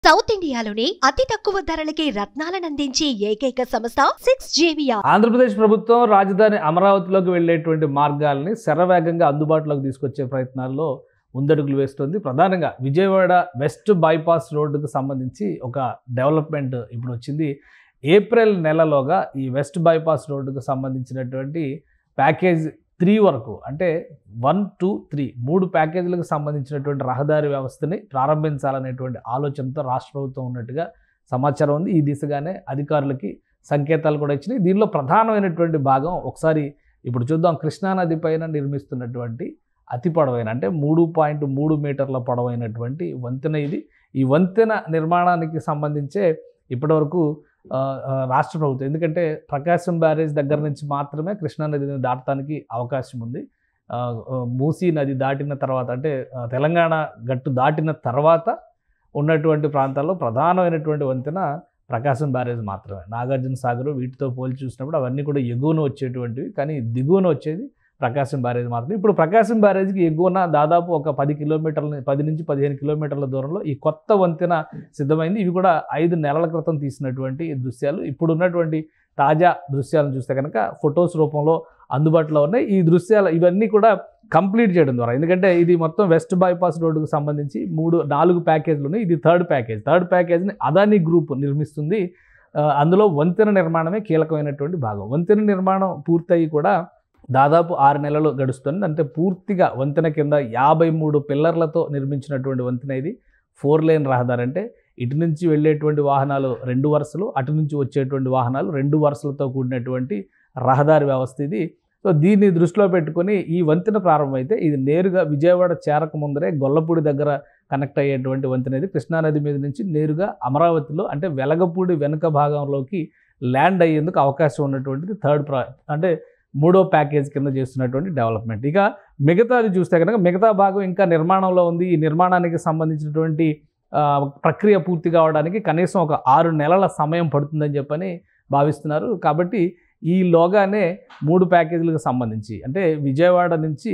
South ఇండియాలోని అతి తక్కువ ధరలకి రత్నాలను అందించే ఏకైక సంస్థ 6JVR. ఆంధ్రప్రదేశ్ ప్రభుత్వం రాజధాని అమరావతిలోకి వెళ్లేటువంటి మార్గాల్ని శరవేగంగా అందుబాటులోకి తీసుకొచ్చే ప్రయత్నాల్లో ముందడుగులు వేస్తుంది. ప్రధానంగా విజయవాడ వెస్ట్ బైపాస్ రోడ్డుకు సంబంధించి ఒక డెవలప్మెంట్ ఇప్పుడు వచ్చింది. ఏప్రిల్ నెలలోగా ఈ వెస్ట్ బైపాస్ రోడ్డుకు సంబంధించినటువంటి ప్యాకేజ్ 3 వరకు, అంటే 1, 2, 3 3 ప్యాకేజీలకు సంబంధించినటువంటి రహదారి వ్యవస్థని ప్రారంభించాలనేటువంటి ఆలోచనతో రాష్ట్ర ప్రభుత్వం ఉన్నట్టుగా సమాచారం ఉంది. ఈ దిశగానే అధికారులకి సంకేతాలు కూడా ఇచ్చినాయి. దీనిలో ప్రధానమైనటువంటి భాగం ఒకసారి ఇప్పుడు చూద్దాం. కృష్ణానది పైన నిర్మిస్తున్నటువంటి అతి పొడవైన, అంటే 3.3 మీటర్ల పొడవైనటువంటి వంతెన ఇది. ఈ వంతెన నిర్మాణానికి సంబంధించే ఇప్పటివరకు రాష్ట్ర ప్రభుత్వం, ఎందుకంటే ప్రకాశం బ్యారేజ్ దగ్గర నుంచి మాత్రమే కృష్ణానదిని దాటడానికి అవకాశం ఉంది. మూసీ నది దాటిన తర్వాత, అంటే తెలంగాణ గట్టు దాటిన తర్వాత ఉన్నటువంటి ప్రాంతాల్లో ప్రధానమైనటువంటి వంతెన ప్రకాశం బ్యారేజ్ మాత్రమే. నాగార్జున సాగర్ వీటితో పోల్చి చూసినప్పుడు అవన్నీ కూడా ఎగువన వచ్చేటువంటివి, కానీ దిగువన వచ్చేది ప్రకాశం బ్యారేజ్ మాత్రమే. ఇప్పుడు ప్రకాశం బ్యారేజ్కి ఎగువన దాదాపు ఒక 10 నుంచి 15 కిలోమీటర్ల దూరంలో ఈ కొత్త వంతెన సిద్ధమైంది. ఇవి కూడా 5 నెలల క్రితం తీసినటువంటి దృశ్యాలు. ఇప్పుడు ఉన్నటువంటి తాజా దృశ్యాలను చూస్తే కనుక ఫొటోస్ రూపంలో అందుబాటులో ఉన్నాయి. ఈ దృశ్యాలు ఇవన్నీ కూడా కంప్లీట్ చేయడం ద్వారా, ఎందుకంటే ఇది మొత్తం వెస్ట్ బైపాస్ రోడ్డుకు సంబంధించి 4 ప్యాకేజీలు ఉన్నాయి. ఇది థర్డ్ ప్యాకేజ్ని అదానీ గ్రూప్ నిర్మిస్తుంది. అందులో వంతెన నిర్మాణమే కీలకమైనటువంటి భాగం. వంతెన నిర్మాణం పూర్తయి కూడా దాదాపు 6 నెలలు గడుస్తుంది. అంటే పూర్తిగా వంతెన కింద 53 పిల్లర్లతో నిర్మించినటువంటి వంతెన ఇది. 4 లేన్ రహదారి, అంటే ఇటు నుంచి వెళ్ళేటువంటి వాహనాలు 2 వరుసలు, అటు నుంచి వచ్చేటువంటి వాహనాలు 2 వరుసలతో కూడినటువంటి రహదారి వ్యవస్థ ఇది. సో దీన్ని దృష్టిలో పెట్టుకొని ఈ వంతెన ప్రారంభమైతే ఇది నేరుగా విజయవాడ చేరక ముందరే గొల్లపూడి దగ్గర కనెక్ట్ అయ్యేటువంటి వంతెన ఇది. కృష్ణానది మీద నుంచి నేరుగా అమరావతిలో, అంటే వెలగపూడి వెనుక భాగంలోకి ల్యాండ్ అయ్యేందుకు అవకాశం ఉన్నటువంటిది అంటే 3వ ప్యాకేజ్ కింద చేస్తున్నటువంటి డెవలప్మెంట్. ఇక మిగతాది చూస్తే కనుక మిగతా భాగం ఇంకా నిర్మాణంలో ఉంది. ఈ నిర్మాణానికి సంబంధించినటువంటి ప్రక్రియ పూర్తి కావడానికి కనీసం ఒక 6 నెలల సమయం పడుతుందని చెప్పని భావిస్తున్నారు. కాబట్టి ఈలోగానే 3 ప్యాకేజీలకు సంబంధించి, అంటే విజయవాడ నుంచి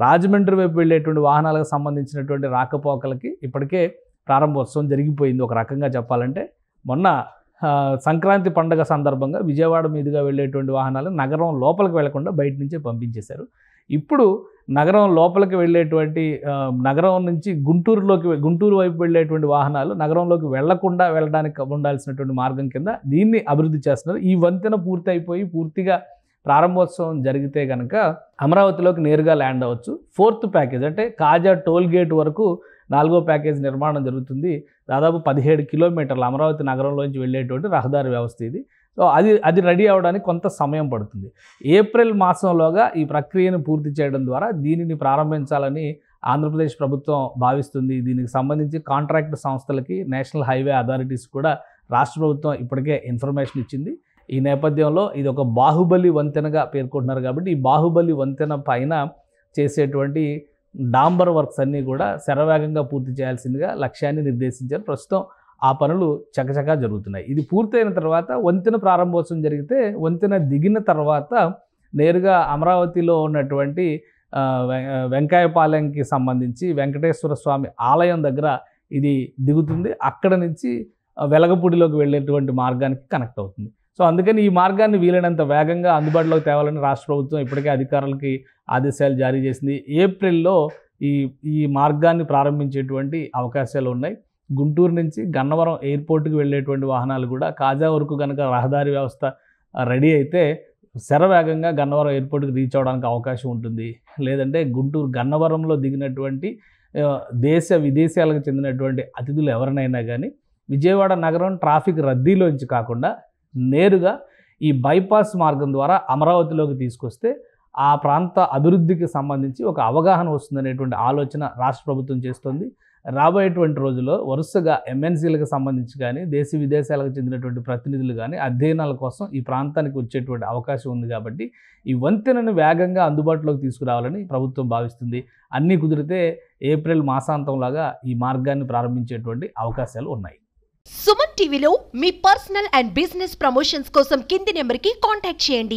రాజమండ్రి వైపు వెళ్ళేటువంటి వాహనాలకు సంబంధించినటువంటి రాకపోకలకి ఇప్పటికే ప్రారంభోత్సవం జరిగిపోయింది. ఒక రకంగా చెప్పాలంటే మొన్న సంక్రాంతి పండుగ సందర్భంగా విజయవాడ మీదుగా వెళ్ళేటువంటి వాహనాలు నగరం లోపలికి వెళ్లకుండా బయట నుంచే పంపించేశారు. ఇప్పుడు నగరం లోపలికి వెళ్ళేటువంటి, నగరం నుంచి గుంటూరు వైపు వెళ్ళేటువంటి వాహనాలు నగరంలోకి వెళ్లకుండా వెళ్ళడానికి ఉండాల్సినటువంటి మార్గం కింద దీన్ని అభివృద్ధి చేస్తున్నారు. ఈ వంతెన పూర్తి అయిపోయి పూర్తిగా ప్రారంభోత్సవం జరిగితే కనుక అమరావతిలోకి నేరుగా ల్యాండ్ అవ్వచ్చు. 4th ప్యాకేజ్, అంటే కాజా టోల్ గేట్ వరకు 4వ ప్యాకేజ్ నిర్మాణం జరుగుతుంది. దాదాపు 17 కిలోమీటర్లు అమరావతి నగరంలోంచి వెళ్ళేటువంటి రహదారి వ్యవస్థ ఇది. సో అది రెడీ అవ్వడానికి కొంత సమయం పడుతుంది. ఏప్రిల్ మాసంలోగా ఈ ప్రక్రియను పూర్తి చేయడం ద్వారా దీనిని ప్రారంభించాలని ఆంధ్రప్రదేశ్ ప్రభుత్వం భావిస్తుంది. దీనికి సంబంధించి కాంట్రాక్ట్ సంస్థలకి, నేషనల్ హైవే అథారిటీస్ కూడా రాష్ట్ర ప్రభుత్వం ఇప్పటికే ఇన్ఫర్మేషన్ ఇచ్చింది. ఈ నేపథ్యంలో ఇది ఒక బాహుబలి వంతెనగా పేర్కొంటున్నారు. కాబట్టి ఈ బాహుబలి వంతెన పైన చేసేటువంటి డాంబర్ వర్క్స్ అన్నీ కూడా శరవేగంగా పూర్తి చేయాల్సిందిగా లక్ష్యాన్ని నిర్దేశించారు. ప్రస్తుతం ఆ పనులు చకచకా జరుగుతున్నాయి. ఇది పూర్తయిన తర్వాత వంతెన ప్రారంభోత్సవం జరిగితే, వంతెన దిగిన తర్వాత నేరుగా అమరావతిలో ఉన్నటువంటి వెంకాయపాలెంకి సంబంధించి వెంకటేశ్వర స్వామి ఆలయం దగ్గర ఇది దిగుతుంది. అక్కడ నుంచి వెలగపూడిలోకి వెళ్ళేటువంటి మార్గానికి కనెక్ట్ అవుతుంది. సో అందుకని ఈ మార్గాన్ని వీలైనంత వేగంగా అందుబాటులోకి తేవాలని రాష్ట్ర ప్రభుత్వం ఇప్పటికే అధికారులకి ఆదేశాలు జారీ చేసింది. ఏప్రిల్లో ఈ మార్గాన్ని ప్రారంభించేటువంటి అవకాశాలు ఉన్నాయి. గుంటూరు నుంచి గన్నవరం ఎయిర్పోర్ట్కి వెళ్ళేటువంటి వాహనాలు కూడా కాజా వరకు కనుక రహదారి వ్యవస్థ రెడీ అయితే శరవేగంగా గన్నవరం ఎయిర్పోర్ట్కి రీచ్ అవ్వడానికి అవకాశం ఉంటుంది. లేదంటే గుంటూరు గన్నవరంలో దిగినటువంటి దేశ విదేశాలకు చెందినటువంటి అతిథులు ఎవరినైనా కానీ విజయవాడ నగరం ట్రాఫిక్ రద్దీలోంచి కాకుండా నేరుగా ఈ బైపాస్ మార్గం ద్వారా అమరావతిలోకి తీసుకొస్తే ఆ ప్రాంత అభివృద్ధికి సంబంధించి ఒక అవగాహన వస్తుందనేటువంటి ఆలోచన రాష్ట్ర ప్రభుత్వం చేస్తుంది. రాబోయేటువంటి రోజుల్లో వరుసగా MNCలకు సంబంధించి కానీ, దేశ విదేశాలకు చెందినటువంటి ప్రతినిధులు కానీ అధ్యయనాల కోసం ఈ ప్రాంతానికి వచ్చేటువంటి అవకాశం ఉంది. కాబట్టి ఈ వంతెనను వేగంగా అందుబాటులోకి తీసుకురావాలని ప్రభుత్వం భావిస్తుంది. అన్నీ కుదిరితే ఏప్రిల్ మాసాంతంలాగా ఈ మార్గాన్ని ప్రారంభించేటువంటి అవకాశాలు ఉన్నాయి. సుమన్ టీవీలో మీ పర్సనల్ అండ్ బిజినెస్ ప్రమోషన్స్ కోసం కింది నెంబర్కి కాంటాక్ట్ చేయండి.